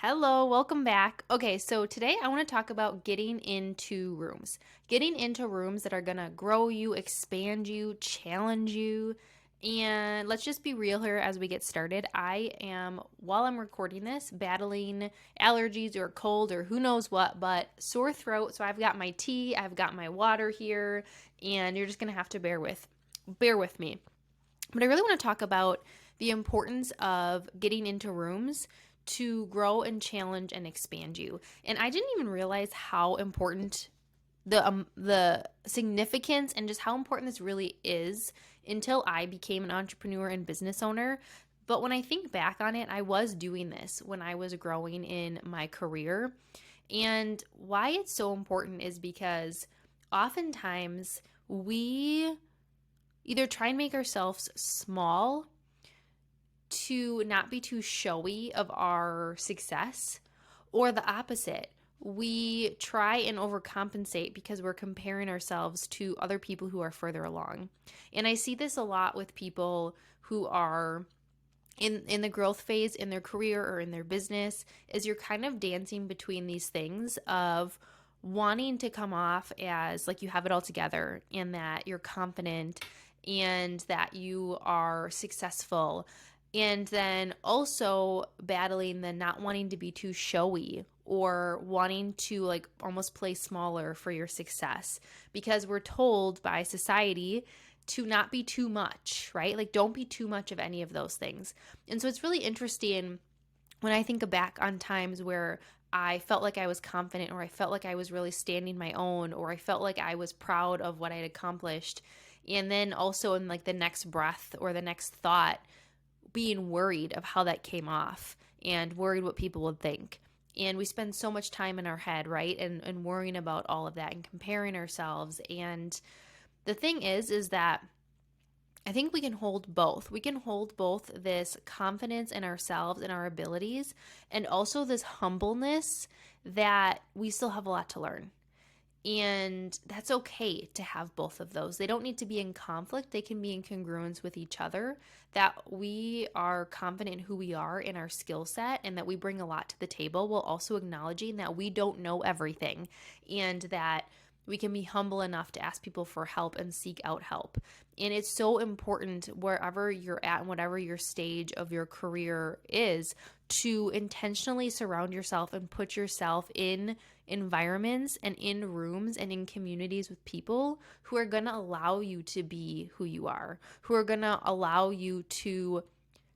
Hello, welcome back. Okay, so today I want to talk about getting into rooms. Getting into rooms that are going to grow you, expand you, challenge you. And let's just be real here as we get started. I am, while I'm recording this, battling allergies or cold or who knows what, but sore throat. So I've got my tea, I've got my water here, and you're just going to have to bear with me. But I really want to talk about the importance of getting into rooms to grow and challenge and expand you. And I didn't even realize how important the significance and just how important this really is until I became an entrepreneur and business owner. But when I think back on it, I was doing this when I was growing in my career. And why it's so important is because oftentimes we either try and make ourselves small to not be too showy of our success, or the opposite. We try and overcompensate because we're comparing ourselves to other people who are further along. And I see this a lot with people who are in the growth phase in their career or in their business, is you're kind of dancing between these things of wanting to come off as like you have it all together and that you're confident and that you are successful, and then also battling the not wanting to be too showy or wanting to like almost play smaller for your success, because we're told by society to not be too much, right? Like don't be too much of any of those things. And so it's really interesting when I think back on times where I felt like I was confident, or I felt like I was really standing my own, or I felt like I was proud of what I had accomplished. And then also in like the next breath or the next thought, being worried of how that came off and worried what people would think. And we spend so much time in our head, right? And worrying about all of that and comparing ourselves. And the thing is that I think we can hold both. We can hold both this confidence in ourselves and our abilities, and also this humbleness that we still have a lot to learn. And that's okay to have both of those. They don't need to be in conflict. They can be in congruence with each other. That we are confident in who we are in our skill set and that we bring a lot to the table, while also acknowledging that we don't know everything, and that we can be humble enough to ask people for help and seek out help. And it's so important wherever you're at and whatever your stage of your career is, to intentionally surround yourself and put yourself in environments and in rooms and in communities with people who are going to allow you to be who you are, who are going to allow you to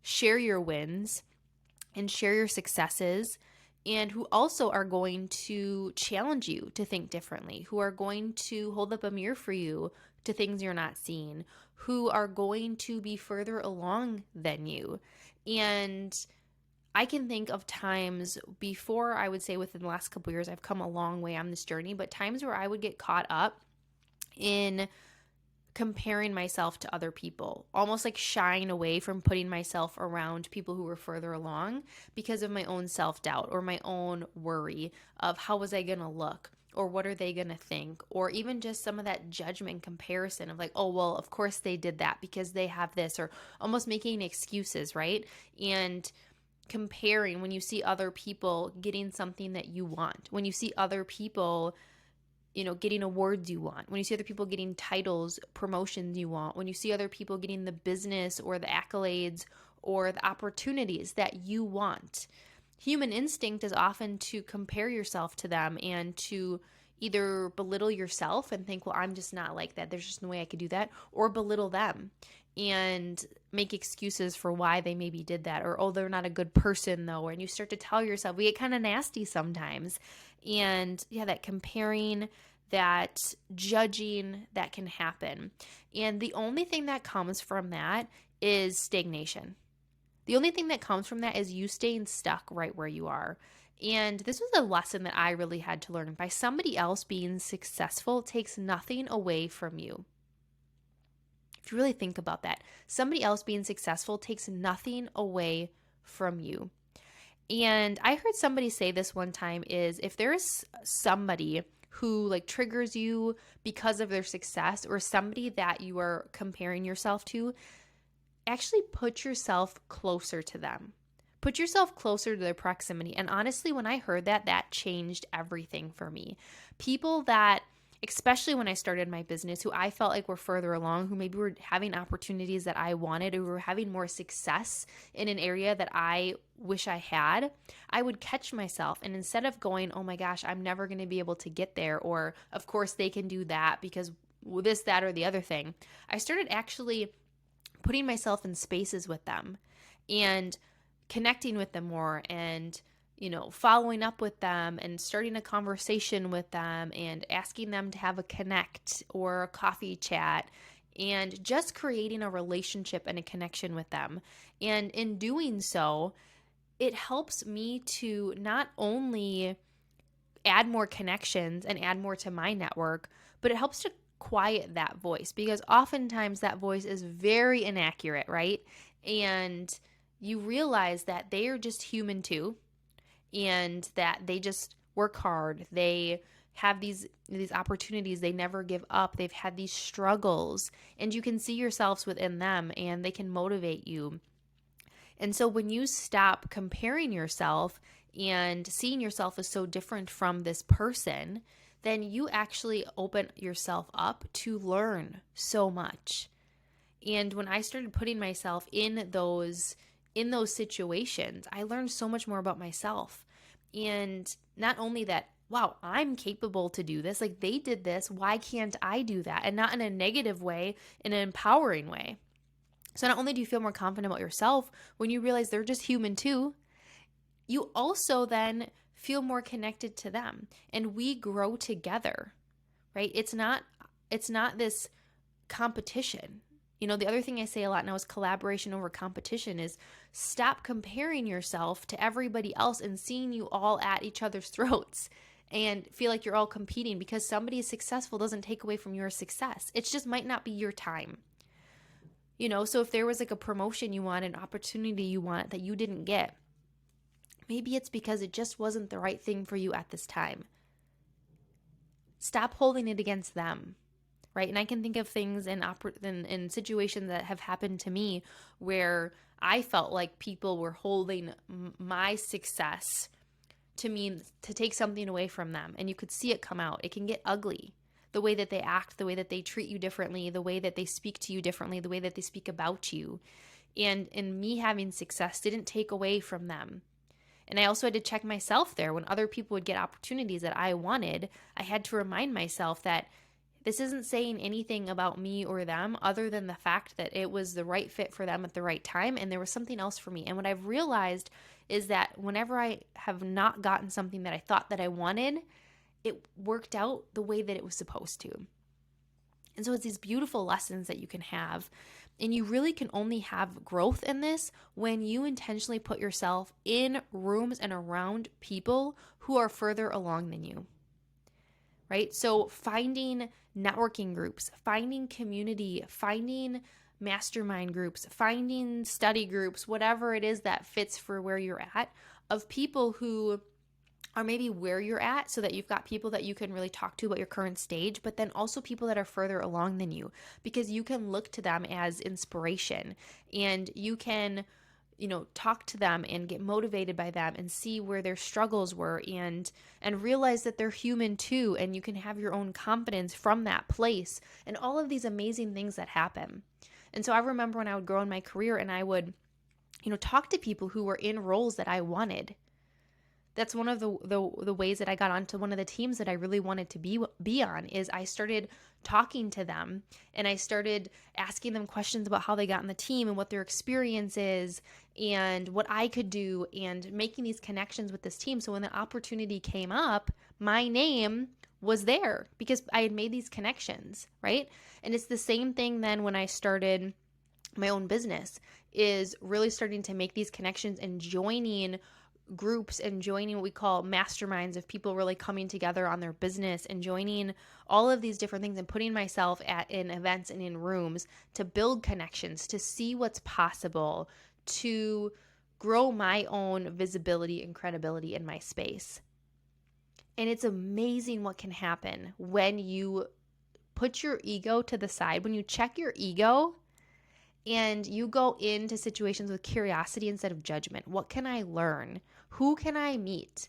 share your wins and share your successes, and who also are going to challenge you to think differently, who are going to hold up a mirror for you to things you're not seeing, who are going to be further along than you. And I can think of times before, I would say within the last couple of years, I've come a long way on this journey, but times where I would get caught up in comparing myself to other people, almost like shying away from putting myself around people who were further along because of my own self-doubt or my own worry of how was I going to look, or what are they going to think, or even just some of that judgment comparison of like, oh, well, of course they did that because they have this, or almost making excuses, right? And comparing when you see other people getting something that you want, when you see other people getting awards you want, when you see other people getting titles, promotions you want, when you see other people getting the business or the accolades or the opportunities that you want. Human instinct is often to compare yourself to them and to either belittle yourself and think, well, I'm just not like that, there's just no way I could do that, or belittle them and make excuses for why they maybe did that, or, oh, they're not a good person though. And you start to tell yourself, we get kind of nasty sometimes. And yeah, that comparing, that judging, that can happen. And the only thing that comes from that is stagnation. The only thing that comes from that is you staying stuck right where you are. And this was a lesson that I really had to learn. By somebody else being successful takes nothing away from you. If you really think about that, somebody else being successful takes nothing away from you. And I heard somebody say this one time, is if there's somebody who like triggers you because of their success, or somebody that you are comparing yourself to, actually put yourself closer to them. Put yourself closer to their proximity. And honestly, when I heard that, that changed everything for me. People that, especially when I started my business, who I felt like were further along, who maybe were having opportunities that I wanted, who were having more success in an area that I wish I had, I would catch myself. And instead of going, oh my gosh, I'm never going to be able to get there, or of course they can do that because this, that, or the other thing, I started actually putting myself in spaces with them and connecting with them more, and following up with them and starting a conversation with them and asking them to have a connect or a coffee chat, and just creating a relationship and a connection with them. And in doing so, it helps me to not only add more connections and add more to my network, but it helps to quiet that voice, because oftentimes that voice is very inaccurate, right? And you realize that they are just human too, and that they just work hard. They have these opportunities. They never give up. They've had these struggles, and you can see yourselves within them, and they can motivate you. And so when you stop comparing yourself and seeing yourself as so different from this person, then you actually open yourself up to learn so much. And when I started putting myself in those situations, I learned so much more about myself. And not only that, wow, I'm capable to do this. Like, they did this. Why can't I do that? And not in a negative way, in an empowering way. So not only do you feel more confident about yourself when you realize they're just human too, you also then feel more connected to them, and we grow together, right? It's not this competition. The other thing I say a lot now is collaboration over competition. Is stop comparing yourself to everybody else and seeing you all at each other's throats and feel like you're all competing. Because somebody is successful doesn't take away from your success. It just might not be your time. So if there was like a promotion you want, an opportunity you want that you didn't get, maybe it's because it just wasn't the right thing for you at this time. Stop holding it against them, right? And I can think of things in situations that have happened to me where I felt like people were holding my success to mean to take something away from them. And you could see it come out. It can get ugly. The way that they act, the way that they treat you differently, the way that they speak to you differently, the way that they speak about you. And me having success didn't take away from them. And I also had to check myself there. When other people would get opportunities that I wanted, I had to remind myself that this isn't saying anything about me or them other than the fact that it was the right fit for them at the right time, and there was something else for me. And what I've realized is that whenever I have not gotten something that I thought that I wanted, it worked out the way that it was supposed to. And so it's these beautiful lessons that you can have. And you really can only have growth in this when you intentionally put yourself in rooms and around people who are further along than you, right? So finding networking groups, finding community, finding mastermind groups, finding study groups, whatever it is that fits for where you're at, of people who are maybe where you're at, so that you've got people that you can really talk to about your current stage, but then also people that are further along than you, because you can look to them as inspiration, and you can, talk to them and get motivated by them and see where their struggles were, and realize that they're human too, and you can have your own confidence from that place, and all of these amazing things that happen. And so I remember when I would grow in my career and I would, talk to people who were in roles that I wanted. That's one of the ways that I got onto one of the teams that I really wanted to be on, is I started talking to them, and I started asking them questions about how they got on the team and what their experience is and what I could do, and making these connections with this team. So when the opportunity came up, my name was there because I had made these connections, right? And it's the same thing then when I started my own business, is really starting to make these connections and joining groups and joining what we call masterminds of people really coming together on their business, and joining all of these different things and putting myself in events and in rooms to build connections, to see what's possible, to grow my own visibility and credibility in my space. And it's amazing what can happen when you put your ego to the side, when you check your ego and you go into situations with curiosity instead of judgment. What can I learn? Who can I meet?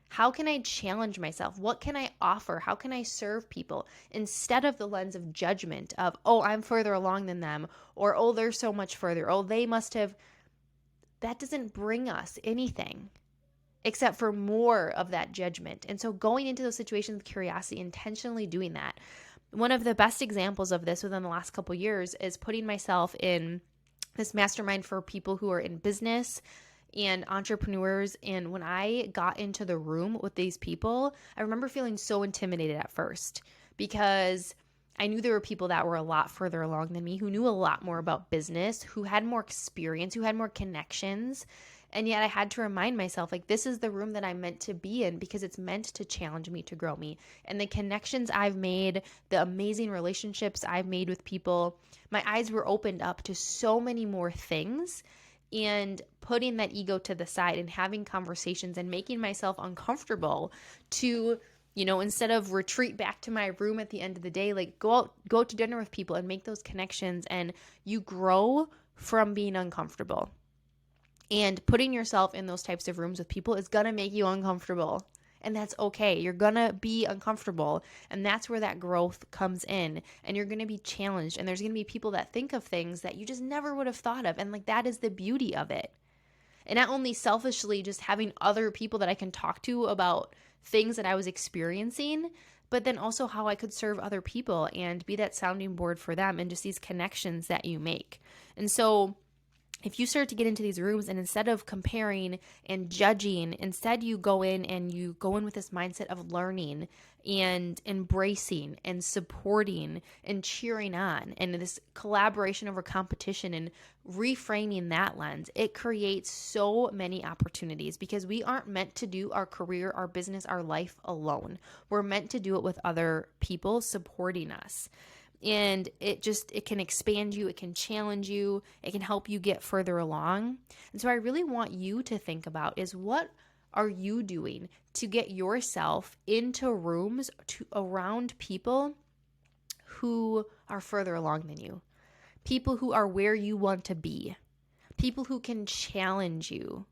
How can I challenge myself? What can I offer? How can I serve people? Instead of the lens of judgment of, oh, I'm further along than them, or oh, they're so much further. Oh, they must have. That doesn't bring us anything except for more of that judgment. And so going into those situations with curiosity, intentionally doing that. One of the best examples of this within the last couple of years is putting myself in this mastermind for people who are in business and entrepreneurs. And when I got into the room with these people, I remember feeling so intimidated at first because I knew there were people that were a lot further along than me, who knew a lot more about business, who had more experience, who had more connections. And yet I had to remind myself, like, this is the room that I'm meant to be in because it's meant to challenge me, to grow me. And the connections I've made, the amazing relationships I've made with people, my eyes were opened up to so many more things. And putting that ego to the side and having conversations and making myself uncomfortable to, instead of retreat back to my room at the end of the day, like go out to dinner with people and make those connections. And you grow from being uncomfortable. And putting yourself in those types of rooms with people is going to make you uncomfortable. And that's okay. You're going to be uncomfortable. And that's where that growth comes in. And you're going to be challenged. And there's going to be people that think of things that you just never would have thought of. And like, that is the beauty of it. And not only selfishly just having other people that I can talk to about things that I was experiencing, but then also how I could serve other people and be that sounding board for them and just these connections that you make. And so if you start to get into these rooms and instead of comparing and judging, instead you go in with this mindset of learning and embracing and supporting and cheering on and this collaboration over competition and reframing that lens, it creates so many opportunities because we aren't meant to do our career, our business, our life alone. We're meant to do it with other people supporting us. And it can expand you, it can challenge you, it can help you get further along. And so I really want you to think about is what are you doing to get yourself into rooms around people who are further along than you, people who are where you want to be, people who can challenge you.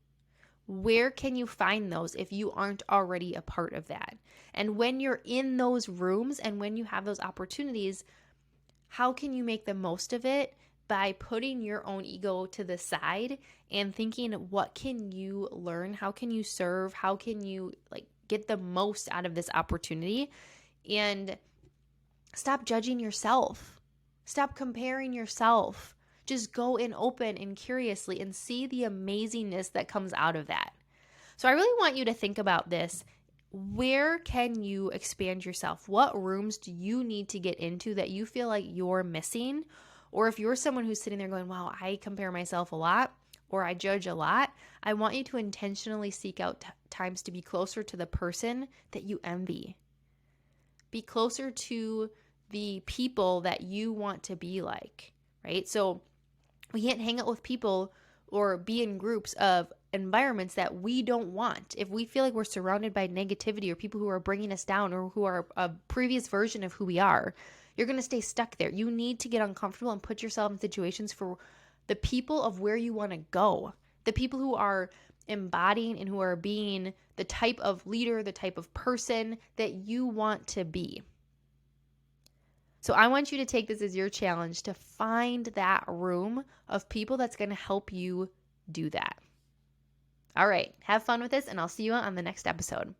Where can you find those if you aren't already a part of that? And when you're in those rooms and when you have those opportunities, how can you make the most of it by putting your own ego to the side and thinking, what can you learn? How can you serve? How can you get the most out of this opportunity? And stop judging yourself. Stop comparing yourself. Just go in open and curiously and see the amazingness that comes out of that. So I really want you to think about this. Where can you expand yourself? What rooms do you need to get into that you feel like you're missing? Or if you're someone who's sitting there going, wow, I compare myself a lot or I judge a lot, I want you to intentionally seek out times to be closer to the person that you envy. Be closer to the people that you want to be like, right? So we can't hang out with people or be in groups of environments that we don't want. If we feel like we're surrounded by negativity or people who are bringing us down or who are a previous version of who we are, you're going to stay stuck there. You need to get uncomfortable and put yourself in situations for the people of where you want to go, the people who are embodying and who are being the type of leader, the type of person that you want to be. So I want you to take this as your challenge to find that room of people that's going to help you do that. All right, have fun with this, and I'll see you on the next episode.